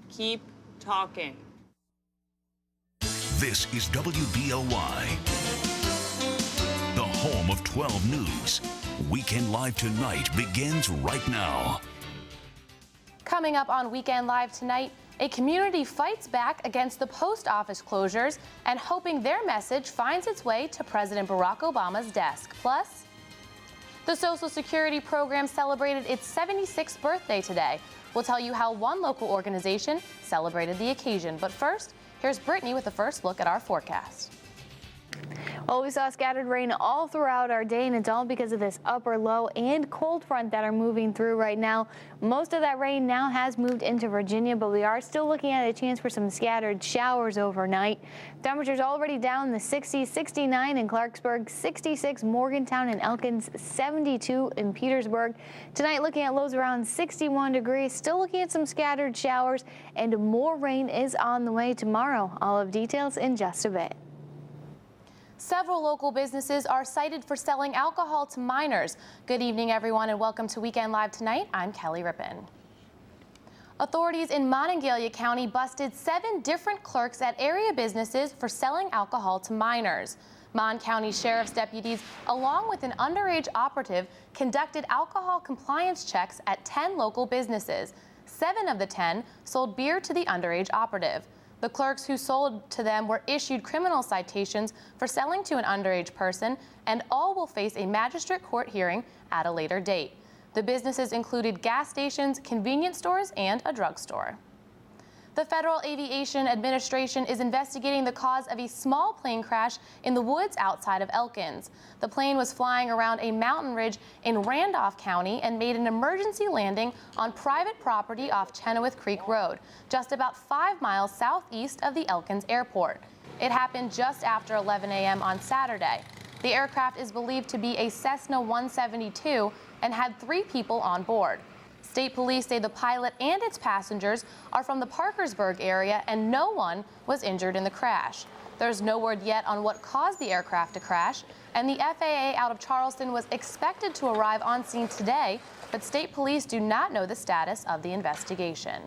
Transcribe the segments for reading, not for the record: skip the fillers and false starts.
Keep talking. This is WBOY, the home of 12 News. Weekend Live Tonight begins right now. Coming up on Weekend Live tonight, a community fights back against the post office closures and hoping their message finds its way to President Barack Obama's desk. Plus, the Social Security program celebrated its 76th birthday today. We'll tell you how one local organization celebrated the occasion. But first, here's Brittany with the first look at our forecast. Well, we saw scattered rain all throughout our day, and it's all because of this upper low and cold front that are moving through right now. Most of that rain now has moved into Virginia, but we are still looking at a chance for some scattered showers overnight. Temperatures already down in the 60s, 69 in Clarksburg, 66 Morgantown and Elkins, 72 in Petersburg. Tonight, looking at lows around 61 degrees, still looking at some scattered showers, and more rain is on the way tomorrow. All of details in just a bit. Several local businesses are cited for selling alcohol to minors. Good evening, everyone, and welcome to Weekend Live Tonight. I'm Kelly Rippin. Authorities in Monongalia County busted 7 different clerks at area businesses for selling alcohol to minors. Mon County Sheriff's deputies, along with an underage operative, conducted alcohol compliance checks at 10 local businesses. 7 of the 10 sold beer to the underage operative. The clerks who sold to them were issued criminal citations for selling to an underage person, and all will face a magistrate court hearing at a later date. The businesses included gas stations, convenience stores, and a drugstore. The Federal Aviation Administration is investigating the cause of a small plane crash in the woods outside of Elkins. The plane was flying around a mountain ridge in Randolph County and made an emergency landing on private property off Chenoweth Creek Road, just about 5 miles southeast of the Elkins Airport. It happened just after 11 a.m. on Saturday. The aircraft is believed to be a Cessna 172 and had 3 people on board. State police say the pilot and its passengers are from the Parkersburg area and no one was injured in the crash. There's no word yet on what caused the aircraft to crash, and the FAA out of Charleston was expected to arrive on scene today, but state police do not know the status of the investigation.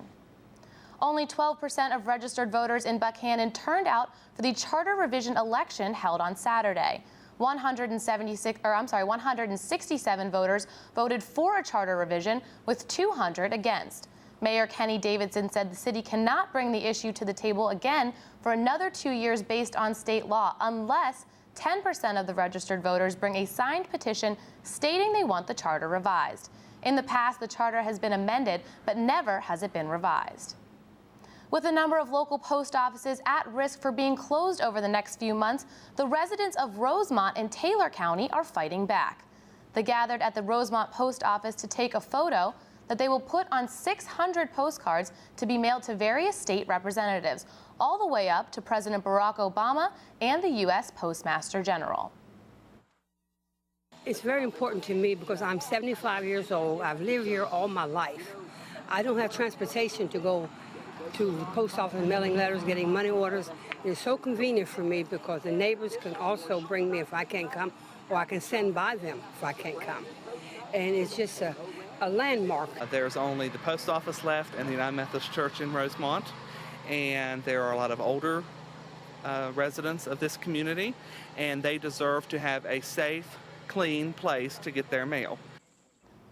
Only 12% of registered voters in Buckhannon turned out for the charter revision election held on Saturday. 167 voters voted for a charter revision, with 200 against. Mayor Kenny Davidson said the city cannot bring the issue to the table again for another 2 years based on state law unless 10% of the registered voters bring a signed petition stating they want the charter revised. In the past, the charter has been amended, but never has it been revised. With a number of local post offices at risk for being closed over the next few months, the residents of Rosemont and Taylor County are fighting back. They gathered at the Rosemont post office to take a photo that they will put on 600 postcards to be mailed to various state representatives, all the way up to President Barack Obama and the U.S. Postmaster General. It's very important to me because I'm 75 years old. I've lived here all my life. I don't have transportation to go to the post office mailing letters, getting money orders. It's so convenient for me because the neighbors can also bring me if I can't come, or I can send by them if I can't come. And it's just a landmark. There's only the post office left and the United Methodist Church in Rosemont, and there are a lot of older residents of this community, and they deserve to have a safe, clean place to get their mail.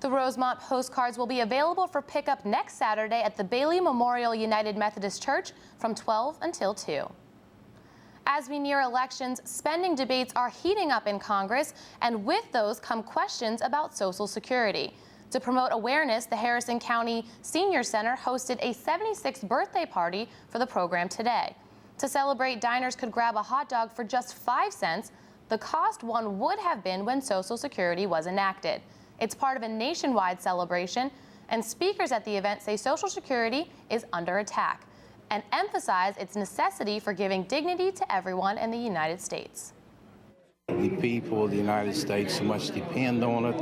The Rosemont postcards will be available for pickup next Saturday at the Bailey Memorial United Methodist Church from 12 until 2. As we near elections, spending debates are heating up in Congress, and with those come questions about Social Security. To promote awareness, the Harrison County Senior Center hosted a 76th birthday party for the program today. To celebrate, diners could grab a hot dog for just 5 cents, the cost one would have been when Social Security was enacted. It's part of a nationwide celebration, and speakers at the event say Social Security is under attack and emphasize its necessity for giving dignity to everyone in the United States. The people of the United States so much depend on it.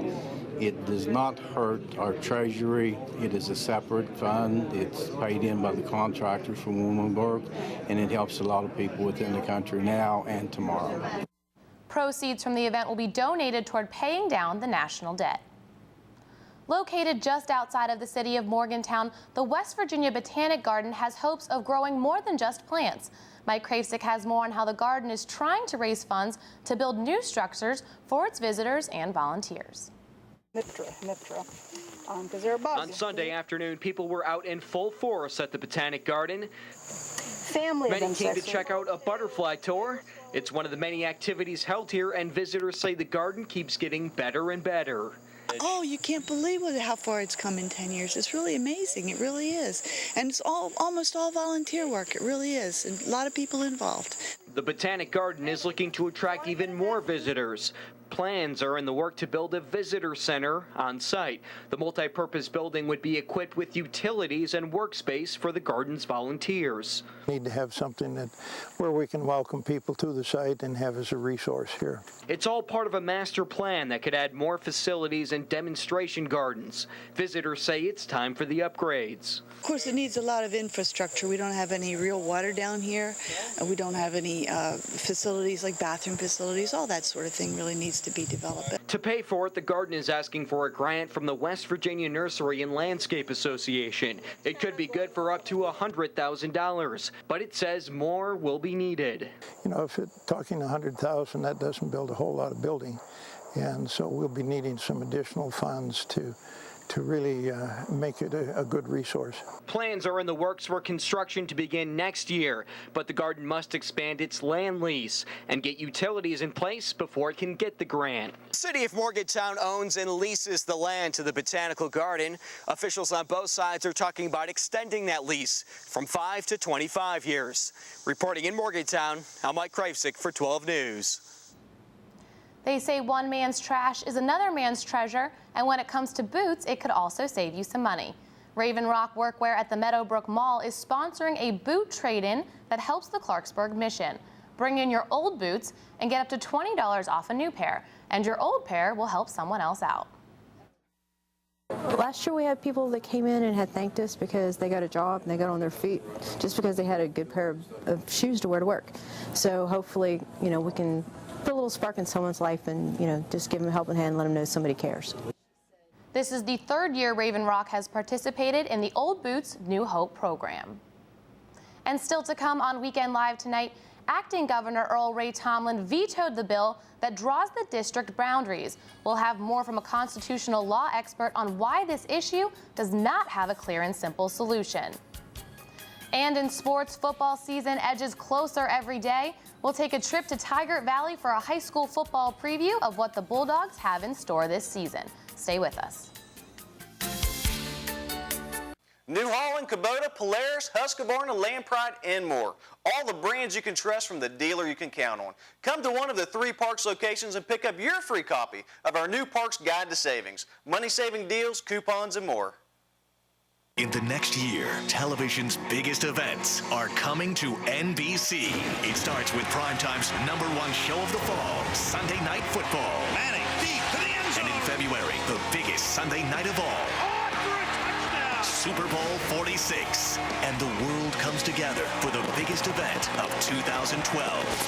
It does not hurt our treasury. It is a separate fund. It's paid in by the contractors from Womenberg, and it helps a lot of people within the country now and tomorrow. Proceeds from the event will be donated toward paying down the national debt. Located just outside of the city of Morgantown, the West Virginia Botanic Garden has hopes of growing more than just plants. Mike Kravsik has more on how the garden is trying to raise funds to build new structures for its visitors and volunteers. Because they're bugs. On Sunday afternoon, people were out in full force at the Botanic Garden. Many came to check out a butterfly tour. It's one of the many activities held here, and visitors say the garden keeps getting better and better. Oh, you can't believe how far it's come in 10 years. It's really amazing. It really is. And it's almost all volunteer work. It really is. And a lot of people involved. The Botanic Garden is looking to attract even more visitors. Plans are in the work to build a visitor center on site. The multi-purpose building would be equipped with utilities and workspace for the garden's volunteers. Need to have something where we can welcome people to the site and have as a resource here. It's all part of a master plan that could add more facilities and demonstration gardens. Visitors say it's time for the upgrades. Of course, it needs a lot of infrastructure. We don't have any real water down here. We don't have any facilities like bathroom facilities. All that sort of thing really needs to be developed. To pay for it, the garden is asking for a grant from the West Virginia Nursery and Landscape Association. It could be good for up to $100,000, but it says more will be needed. You know, if it's talking $100,000, that doesn't build a whole lot of building, and so we'll be needing some additional funds to really make it a good resource. Plans are in the works for construction to begin next year, but the garden must expand its land lease and get utilities in place before it can get the grant. The city of Morgantown owns and leases the land to the Botanical Garden. Officials on both sides are talking about extending that lease from 5 to 25 years. Reporting in Morgantown, I'm Mike Kravsik for 12 News. They say one man's trash is another man's treasure, and when it comes to boots, it could also save you some money. Raven Rock Workwear at the Meadowbrook Mall is sponsoring a boot trade-in that helps the Clarksburg mission. Bring in your old boots and get up to $20 off a new pair, and your old pair will help someone else out. Last year we had people that came in and had thanked us because they got a job and they got on their feet just because they had a good pair of shoes to wear to work. So hopefully, we can put a little spark in someone's life and, just give them a helping hand and let them know somebody cares. This is the third year Raven Rock has participated in the Old Boots New Hope program. And still to come on Weekend Live tonight, Acting Governor Earl Ray Tomblin vetoed the bill that draws the district boundaries. We'll have more from a constitutional law expert on why this issue does not have a clear and simple solution. And in sports, football season edges closer every day. We'll take a trip to Tigert Valley for a high school football preview of what the Bulldogs have in store this season. Stay with us. New Holland, Kubota, Polaris, Husqvarna, Land Pride, and more. All the brands you can trust from the dealer you can count on. Come to one of the 3 Parks locations and pick up your free copy of our new Parks Guide to Savings. Money-saving deals, coupons, and more. In the next year, television's biggest events are coming to NBC. It starts with Primetime's #1 show of the fall, Sunday Night Football. Manning, deep to the end zone. And in February, the biggest Sunday night of all, Super Bowl 46. And the world comes together for the biggest event of 2012.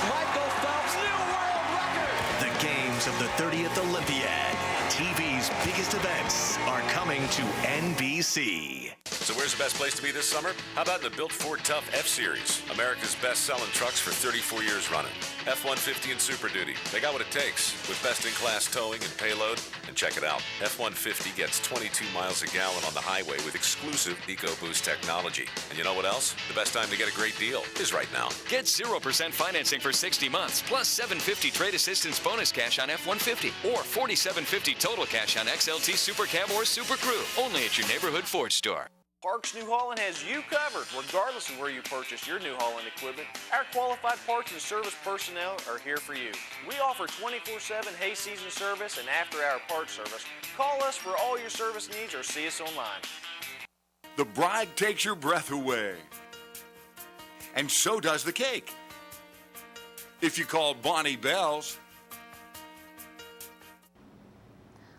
Michael Phelps' new world record. The games of the 30th Olympiad. TV's biggest events are coming to NBC. So where's the best place to be this summer? How about in the Built Ford Tough F-Series? America's best-selling trucks for 34 years running. F-150 and Super Duty. They got what it takes with best-in-class towing and payload. And check it out. F-150 gets 22 miles a gallon on the highway with exclusive EcoBoost technology. And you know what else? The best time to get a great deal is right now. Get 0% financing for 60 months, plus $750 trade assistance bonus cash on F-150, or $4,750 total cash on XLT Super Cab or Super Crew. Only at your neighborhood Ford store. Parks New Holland has you covered, regardless of where you purchase your New Holland equipment. Our qualified parts and service personnel are here for you. We offer 24/7 hay season service and after-hour parts service. Call us for all your service needs or see us online. The bride takes your breath away. And so does the cake. If you call Bonnie Bells.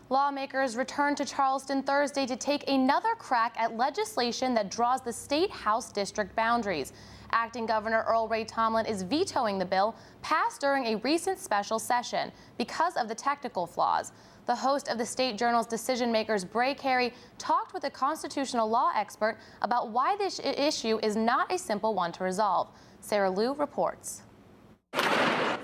Lawmakers returned to Charleston Thursday to take another crack at legislation that draws the state House district boundaries. Acting Governor Earl Ray Tomlin is vetoing the bill passed during a recent special session because of the technical flaws. The host of the State Journal's Decision Makers, Bray Carey, talked with a constitutional law expert about why this issue is not a simple one to resolve. Sarah Liu reports.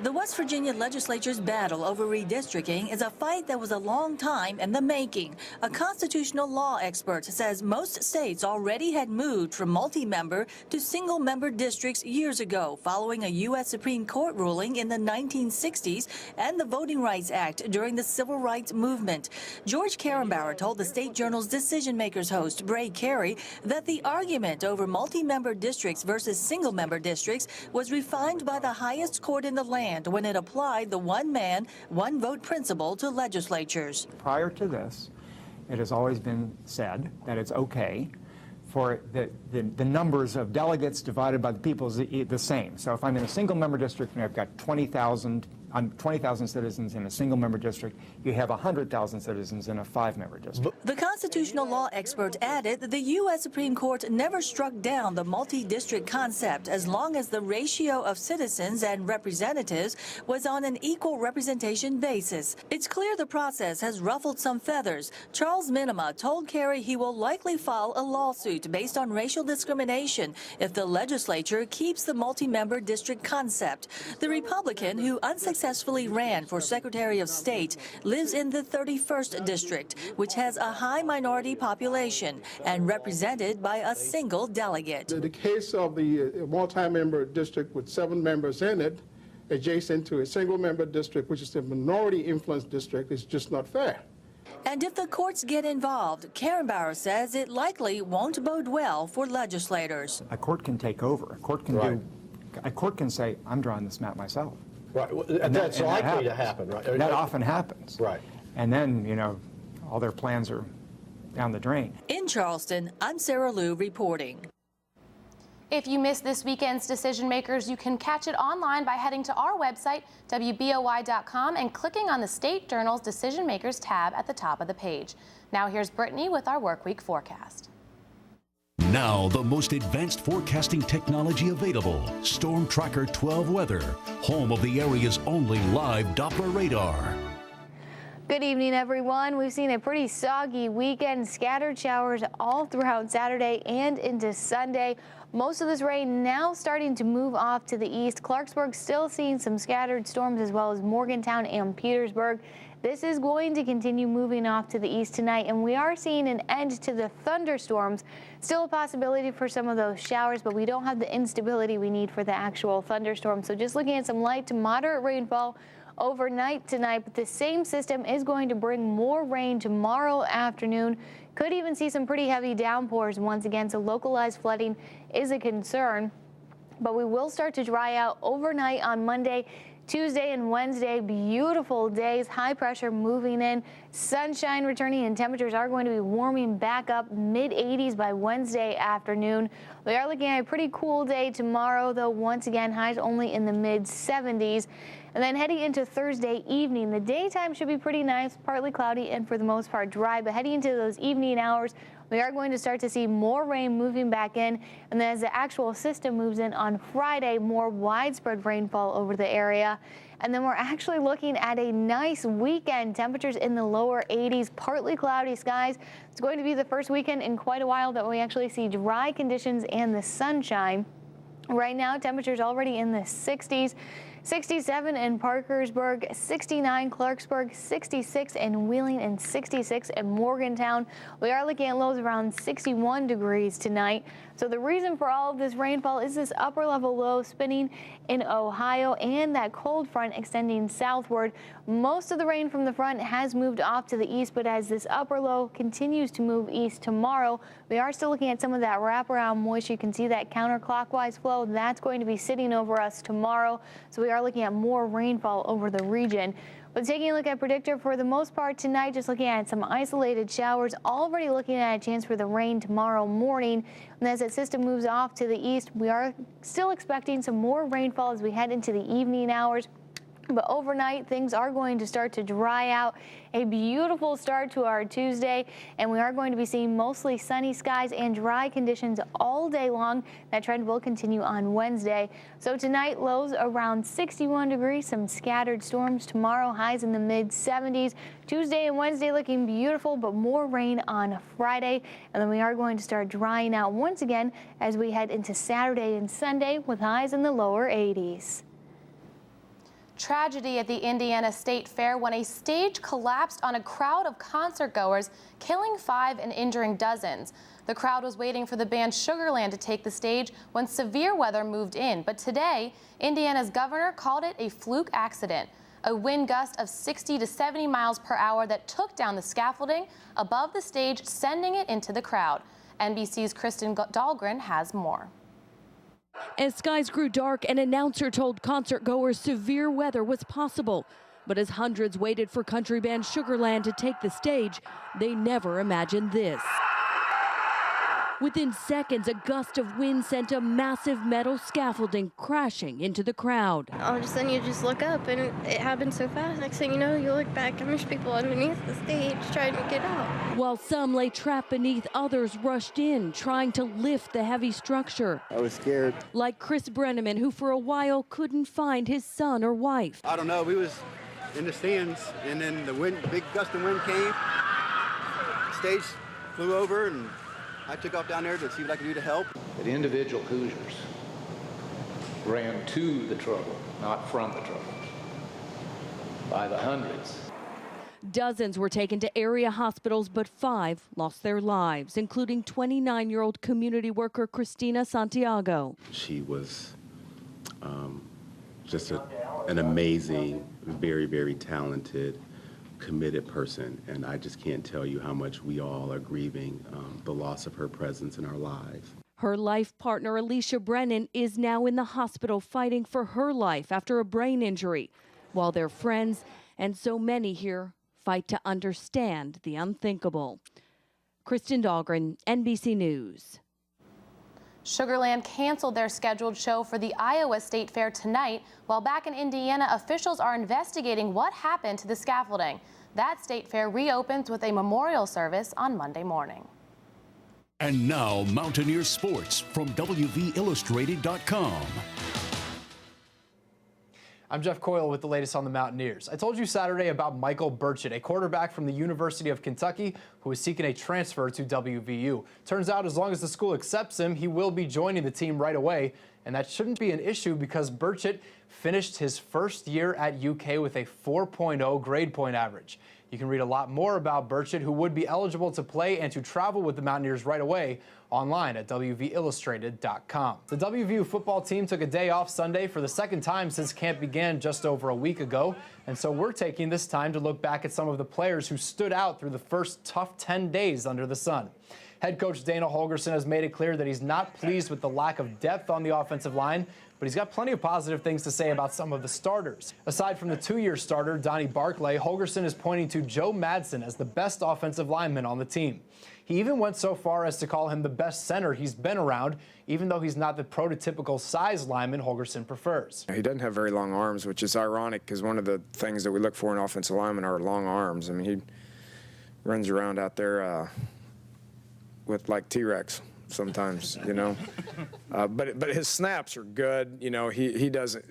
The West Virginia legislature's battle over redistricting is a fight that was a long time in the making. A constitutional law expert says most states already had moved from multi-member to single-member districts years ago, following a U.S. Supreme Court ruling in the 1960s and the Voting Rights Act during the Civil Rights Movement. George Karrenbauer told the State Journal's Decision Makers host, Bray Carey, that the argument over multi-member districts versus single-member districts was refined by the highest court in the land when it applied the one man, one vote principle to legislatures. Prior to this, it has always been said that it's okay for the numbers of delegates divided by the people is the same. So if I'm in a single member district and I've got 20,000 citizens in a single member district, you have 100,000 citizens in a 5-member district. The constitutional law expert added that the U.S. Supreme Court never struck down the multi-district concept as long as the ratio of citizens and representatives was on an equal representation basis. It's clear the process has ruffled some feathers. Charles Minima told Carey he will likely file a lawsuit based on racial discrimination if the legislature keeps the multi-member district concept. The Republican, who unsuccessfully ran for Secretary of State, lives in the 31st District, which has a high minority population and represented by a single delegate. The case of the multi-member district with 7 members in it, adjacent to a single-member district, which is a minority-influenced district, is just not fair. And if the courts get involved, Karrenbauer says it likely won't bode well for legislators. A court can take over. A court can say, I'm drawing this map myself. Right, that's likely to happen, right? That often happens. Right. And then, you know, all their plans are down the drain. In Charleston, I'm Sarah Liu reporting. If you missed this weekend's Decision Makers, you can catch it online by heading to our website, WBOY.com, and clicking on the State Journal's Decision Makers tab at the top of the page. Now here's Brittany with our Workweek forecast. Now, the most advanced forecasting technology available. Storm Tracker 12 Weather, home of the area's only live Doppler radar. Good evening, everyone. We've seen a pretty soggy weekend, scattered showers all throughout Saturday and into Sunday. Most of this rain now starting to move off to the east. Clarksburg still seeing some scattered storms, as well as Morgantown and Petersburg. This is going to continue moving off to the east tonight, and we are seeing an end to the thunderstorms. Still a possibility for some of those showers, but we don't have the instability we need for the actual thunderstorm. So just looking at some light to moderate rainfall overnight tonight, but the same system is going to bring more rain tomorrow afternoon. Could even see some pretty heavy downpours once again, so localized flooding is a concern. But we will start to dry out overnight on Monday. Tuesday and Wednesday, beautiful days, high pressure moving in, sunshine returning, and temperatures are going to be warming back up, mid-80s by Wednesday afternoon. We are looking at a pretty cool day tomorrow, though, once again, highs only in the mid-70s. And then heading into Thursday evening, the daytime should be pretty nice, partly cloudy and for the most part dry, but heading into those evening hours, we are going to start to see more rain moving back in, and then as the actual system moves in on Friday, more widespread rainfall over the area. And then we're actually looking at a nice weekend, temperatures in the lower 80s, partly cloudy skies. It's going to be the first weekend in quite a while that we actually see dry conditions and the sunshine. Right now, temperatures already in the 60s. 67 in Parkersburg, 69 Clarksburg, 66 in Wheeling, and 66 in Morgantown. We are looking at lows around 61 degrees tonight. So the reason for all of this rainfall is this upper level low spinning in Ohio and that cold front extending southward. Most of the rain from the front has moved off to the east, but as this upper low continues to move east tomorrow, we are still looking at some of that wraparound moisture. You can see that counterclockwise flow. That's going to be sitting over us tomorrow. So we are looking at more rainfall over the region. But taking a look at predictor for the most part tonight, just looking at some isolated showers, already looking at a chance for the rain tomorrow morning. And as that system moves off to the east, we are still expecting some more rainfall as we head into the evening hours. But overnight, things are going to start to dry out. A beautiful start to our Tuesday, and we are going to be seeing mostly sunny skies and dry conditions all day long. That trend will continue on Wednesday. So tonight, lows around 61 degrees, some scattered storms. Tomorrow, highs in the mid-70s. Tuesday and Wednesday looking beautiful, but more rain on Friday. And then we are going to start drying out once again as we head into Saturday and Sunday with highs in the lower 80s. Tragedy at the Indiana State Fair when a stage collapsed on a crowd of concert goers, killing 5 and injuring dozens. The crowd was waiting for the band Sugarland to take the stage when severe weather moved in. But today, Indiana's governor called it a fluke accident. A wind gust of 60 to 70 miles per hour that took down the scaffolding above the stage, sending it into the crowd. NBC's Kristen Dahlgren has more. As skies grew dark, an announcer told concert goers severe weather was possible. But as hundreds waited for country band Sugarland to take the stage, they never imagined this. Within seconds, a gust of wind sent a massive metal scaffolding crashing into the crowd. All of a sudden, you just look up, and it happened so fast. Next thing you know, you look back, and there's people underneath the stage trying to get out. While some lay trapped beneath, others rushed in, trying to lift the heavy structure. I was scared. Like Chris Brenneman, who for a while couldn't find his son or wife. I don't know. We was in the stands, and then the wind, big gust of wind came. Stage flew over, and I took off down there to see what I could do to help. But individual Hoosiers ran to the trouble, not from the trouble, by the hundreds. Dozens were taken to area hospitals, but 5 lost their lives, including 29-year-old community worker Christina Santiago. She was just an amazing, very, very talented, committed person, and I just can't tell you how much we all are grieving the loss of her presence in our lives. Her life partner, Alicia Brennan, is now in the hospital fighting for her life after a brain injury, while their friends and so many here fight to understand the unthinkable. Kristen Dahlgren, NBC News. Sugarland canceled their scheduled show for the Iowa State Fair tonight, while back in Indiana, officials are investigating what happened to the scaffolding. That state fair reopens with a memorial service on Monday morning. And now, Mountaineer Sports from WVIllustrated.com. I'm Jeff Coyle with the latest on the Mountaineers. I told you Saturday about Michael Burchett, a quarterback from the University of Kentucky who is seeking a transfer to WVU. Turns out as long as the school accepts him, he will be joining the team right away. And that shouldn't be an issue because Burchett finished his first year at UK with a 4.0 grade point average. You can read a lot more about Burchett, who would be eligible to play and to travel with the Mountaineers right away, online at WVIllustrated.com. The WVU football team took a day off Sunday for the second time since camp began just over a week ago. And so we're taking this time to look back at some of the players who stood out through the first tough 10 days under the sun. Head coach Dana Holgorsen has made it clear that he's not pleased with the lack of depth on the offensive line, but he's got plenty of positive things to say about some of the starters. Aside from the 2-year starter, Donnie Barclay, Holgorsen is pointing to Joe Madsen as the best offensive lineman on the team. He even went so far as to call him the best center he's been around, even though he's not the prototypical size lineman Holgorsen prefers. He doesn't have very long arms, which is ironic because one of the things that we look for in offensive linemen are long arms. I mean, he runs around out there with like T-Rex sometimes, you know. But his snaps are good. You know, he doesn't.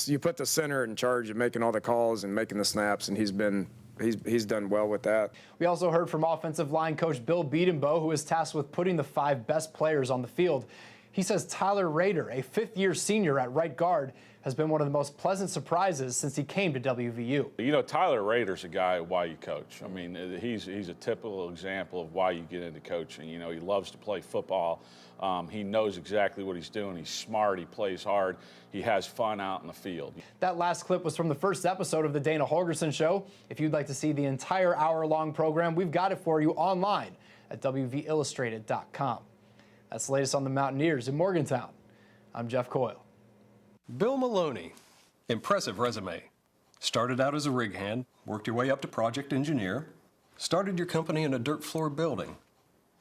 You put the center in charge of making all the calls and making the snaps, and he's done well with that. We also heard from offensive line coach Bill Beedenbow, who is tasked with putting the 5 best players on the field. He says Tyler Rader, a 5th-year senior at right guard, has been one of the most pleasant surprises since he came to WVU. You know, Tyler Rader's a guy why you coach. I mean, he's a typical example of why you get into coaching. You know, he loves to play football. He knows exactly what he's doing. He's smart. He plays hard. He has fun out in the field. That last clip was from the first episode of the Dana Holgorsen Show. If you'd like to see the entire hour-long program, we've got it for you online at WVIllustrated.com. That's the latest on the Mountaineers in Morgantown. I'm Jeff Coyle. Bill Maloney, impressive resume. Started out as a rig hand, worked your way up to project engineer, started your company in a dirt floor building,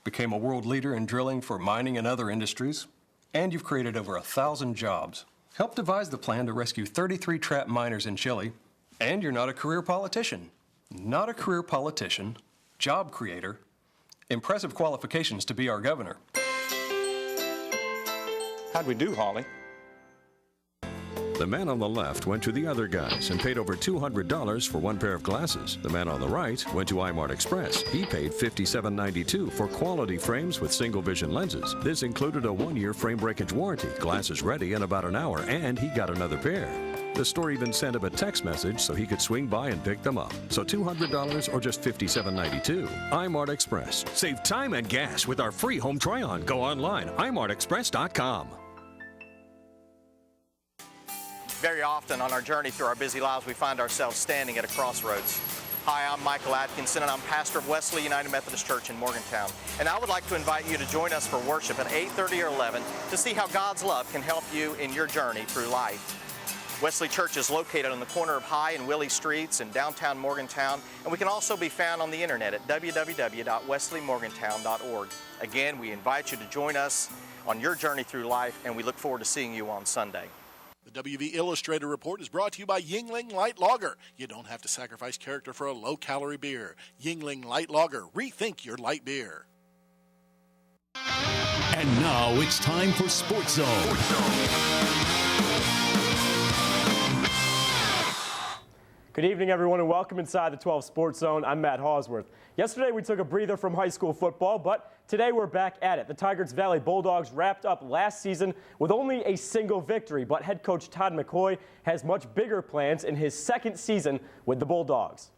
became a world leader in drilling for mining and other industries, and you've created over 1,000 jobs. Help devise the plan to rescue 33 trapped miners in Chile. And you're not a career politician. Not a career politician, job creator, impressive qualifications to be our governor. How'd we do, Holly? The man on the left went to the other guys and paid over $200 for one pair of glasses. The man on the right went to iMart Express. He paid $57.92 for quality frames with single vision lenses. This included a 1-year frame breakage warranty, glasses ready in about an hour, and he got another pair. The store even sent him a text message so he could swing by and pick them up. So $200 or just $57.92. iMart Express. Save time and gas with our free home try-on. Go online, imartexpress.com. Very often on our journey through our busy lives, we find ourselves standing at a crossroads. Hi, I'm Michael Atkinson, and I'm pastor of Wesley United Methodist Church in Morgantown. And I would like to invite you to join us for worship at 8:30 or 11 to see how God's love can help you in your journey through life. Wesley Church is located on the corner of High and Willie Streets in downtown Morgantown, and we can also be found on the internet at www.wesleymorgantown.org. Again, we invite you to join us on your journey through life, and we look forward to seeing you on Sunday. The WV Illustrator Report is brought to you by Yuengling Light Lager. You don't have to sacrifice character for a low-calorie beer. Yuengling Light Lager. Rethink your light beer. And now it's time for Sports Zone. Good evening, everyone, and welcome inside the 12 Sports Zone. I'm Matt Hawsworth. Yesterday, we took a breather from high school football, but today we're back at it. The Tigers Valley Bulldogs wrapped up last season with only a single victory, but head coach Todd McCoy has much bigger plans in his second season with the Bulldogs.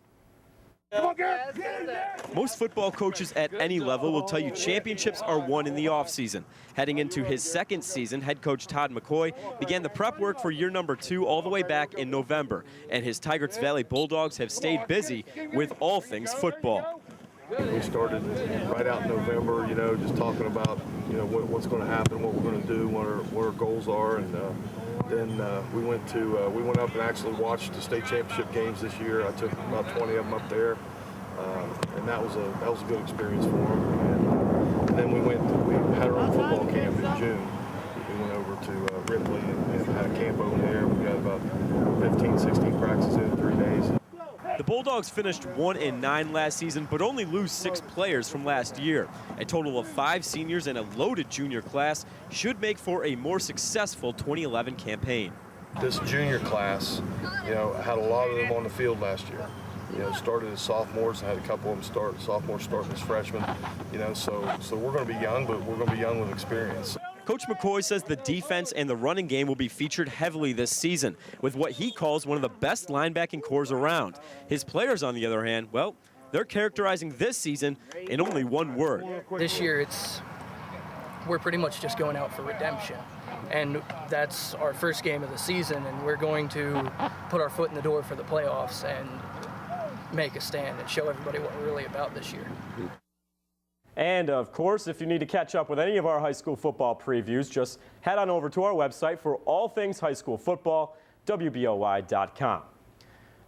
Most football coaches at any level will tell you championships are won in the offseason. Heading into his second season, head coach Todd McCoy began the prep work for year number 2 all the way back in November, and his Tigers Valley Bulldogs have stayed busy with all things football. We started right out in November, just talking about, what's going to happen, what we're going to do, what our goals are, and then we went up and actually watched the state championship games this year. I took about 20 of them up there, and that was a good experience for them. And then we had our own football camp in June. We went over to Ripley and had a camp over there. We got about 15, 16 practices in 3 days. The Bulldogs finished 1-9 last season, but only lose 6 players from last year. A total of 5 seniors and a loaded junior class should make for a more successful 2011 campaign. This junior class, had a lot of them on the field last year. Started as sophomores, and had a couple of them sophomores starting as freshmen. So we're going to be young, but we're going to be young with experience. Coach McCoy says the defense and the running game will be featured heavily this season, with what he calls one of the best linebacking cores around. His players, on the other hand, well, they're characterizing this season in only one word. This year, we're pretty much just going out for redemption. And that's our first game of the season, and we're going to put our foot in the door for the playoffs and make a stand and show everybody what we're really about this year. And, of course, if you need to catch up with any of our high school football previews, just head on over to our website for all things high school football, WBOY.com.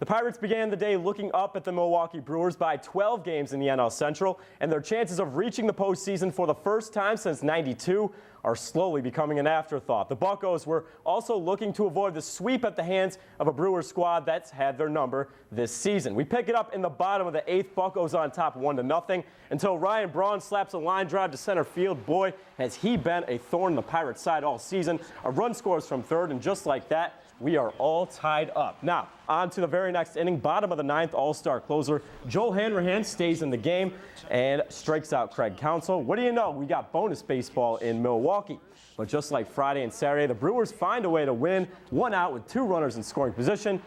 The Pirates began the day looking up at the Milwaukee Brewers by 12 games in the NL Central, and their chances of reaching the postseason for the first time since '92 are slowly becoming an afterthought. The Buccos were also looking to avoid the sweep at the hands of a Brewers squad that's had their number this season. We pick it up in the bottom of the 8th, Buccos on top 1-0, until Ryan Braun slaps a line drive to center field. Boy, has he been a thorn in the Pirates' side all season. A run scores from third, and just like that, we are all tied up. Now, on to the very next inning, bottom of the 9th, all-star closer Joel Hanrahan stays in the game and strikes out Craig Counsell. What do you know? We got bonus baseball in Milwaukee. But just like Friday and Saturday, the Brewers find a way to win, 1 out with 2 runners in scoring position.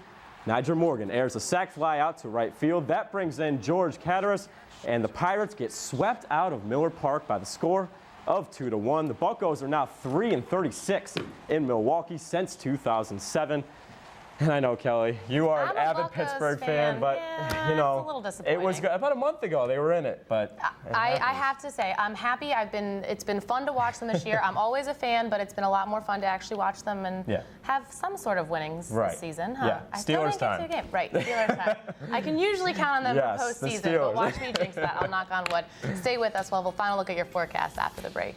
Niger Morgan airs a sac fly out to right field. That brings in George Cateris, and the Pirates get swept out of Miller Park by the score of 2-1. The Buccos are now 3-36 in Milwaukee since 2007. And I know, Kelly, you are an avid Pittsburgh fan, but yeah, you know, it's a little disappointing. it was good. About a month ago they were in it, but I have to say I'm happy. It's been fun to watch them this year. I'm always a fan, but it's been a lot more fun to actually watch them and have some sort of winnings this season. Huh? Yeah, I still Steelers didn't get to a game. Right, Steelers time. I can usually count on them for postseason, but watch me jinx that. I'll knock on wood. Stay with us. We'll have a final look at your forecast after the break.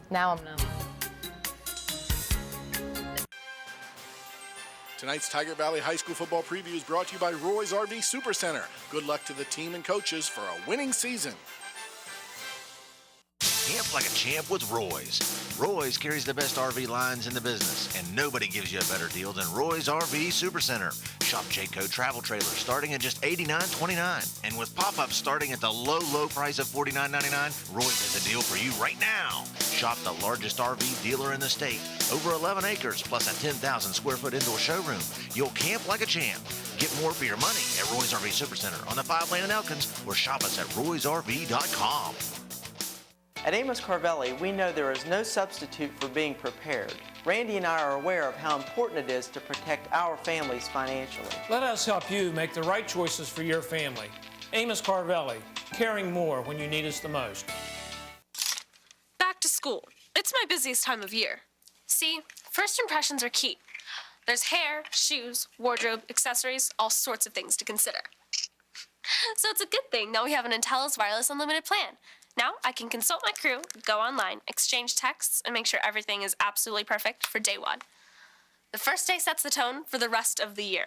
Now I'm numb. Tonight's Tiger Valley High School football preview is brought to you by Roy's RV Supercenter. Good luck to the team and coaches for a winning season. Camp like a champ with Roy's. Roy's carries the best RV lines in the business, and nobody gives you a better deal than Roy's RV Supercenter. Shop Jayco travel trailers starting at just $89.29. And with pop-ups starting at the low price of $49.99, Roy's has a deal for you right now. Shop the largest RV dealer in the state. Over 11 acres, plus a 10,000 square foot indoor showroom. You'll camp like a champ. Get more for your money at Roy's RV Supercenter on the 5 Lane in Elkins, or shop us at roysrv.com. At Amos Carvelli, we know there is no substitute for being prepared. Randy and I are aware of how important it is to protect our families financially. Let us help you make the right choices for your family. Amos Carvelli, caring more when you need us the most. Back to school. It's my busiest time of year. See, first impressions are key. There's hair, shoes, wardrobe, accessories, all sorts of things to consider. So it's a good thing that we have an Intellis Wireless Unlimited plan. Now I can consult my crew, go online, exchange texts, and make sure everything is absolutely perfect for day one. The first day sets the tone for the rest of the year.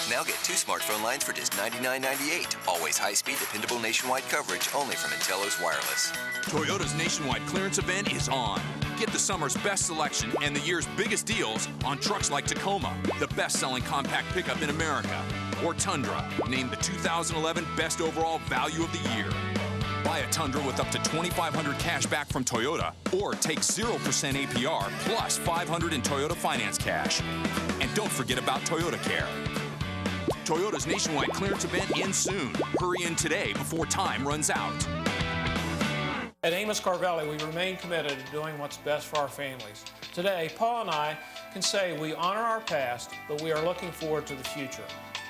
Now get 2 smartphone lines for just $99.98. Always high-speed, dependable nationwide coverage only from Intellis Wireless. Toyota's nationwide clearance event is on. Get the summer's best selection and the year's biggest deals on trucks like Tacoma, the best-selling compact pickup in America, or Tundra, named the 2011 Best Overall Value of the Year. Buy a Tundra with up to $2,500 cash back from Toyota, or take 0% APR plus $500 in Toyota finance cash. And don't forget about Toyota Care. Toyota's nationwide clearance event ends soon. Hurry in today before time runs out. At Amos Carvelli, we remain committed to doing what's best for our families. Today, Paul and I can say we honor our past, but we are looking forward to the future.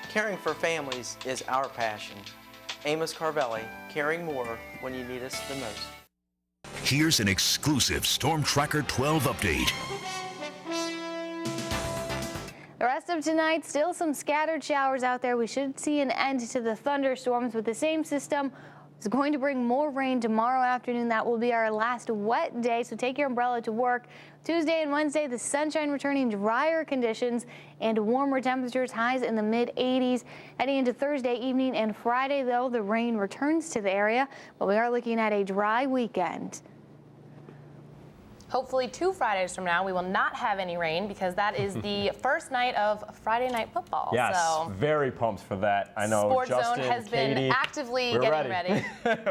Caring for families is our passion. Amos Carvelli, caring more when you need us the most. Here's an exclusive Storm Tracker 12 update. The rest of tonight, still some scattered showers out there. We should see an end to the thunderstorms, with the same system is going to bring more rain tomorrow afternoon. That will be our last wet day, so take your umbrella to work. Tuesday and Wednesday, the sunshine returning, drier conditions and warmer temperatures, highs in the mid-80s. Heading into Thursday evening and Friday, though, the rain returns to the area, but we are looking at a dry weekend. Hopefully 2 Fridays from now, we will not have any rain, because that is the first night of Friday night football. Yes, so very pumped for that. I know Sports Justin, Zone has Katie, been actively we're getting ready.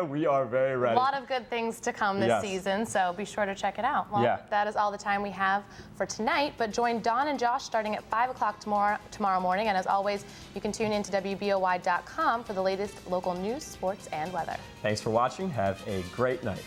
We are very ready. A lot of good things to come this season, so be sure to check it out. Well, that is all the time we have for tonight, but join Dawn and Josh starting at 5 o'clock tomorrow morning, and as always, you can tune in to WBOY.com for the latest local news, sports, and weather. Thanks for watching. Have a great night.